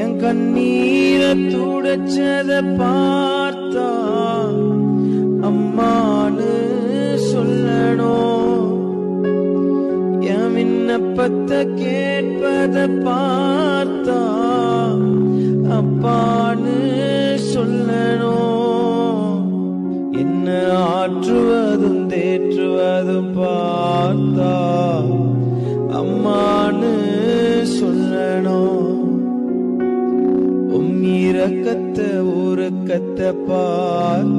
என் கண்ணீரை துடைச்சத பார்த்தா அம்மானு சொல்லணும். என் விண்ணப்பத்தை கேட்பத பார்த்தா அப்பான்னு சொல்லணும். என்ன ஆற்றுவதும் தேற்றுவதும் பார்த்தா அம்மான்னு சொல்லணும். இரக்கத்தை உருக்கத்தை பார்த்தா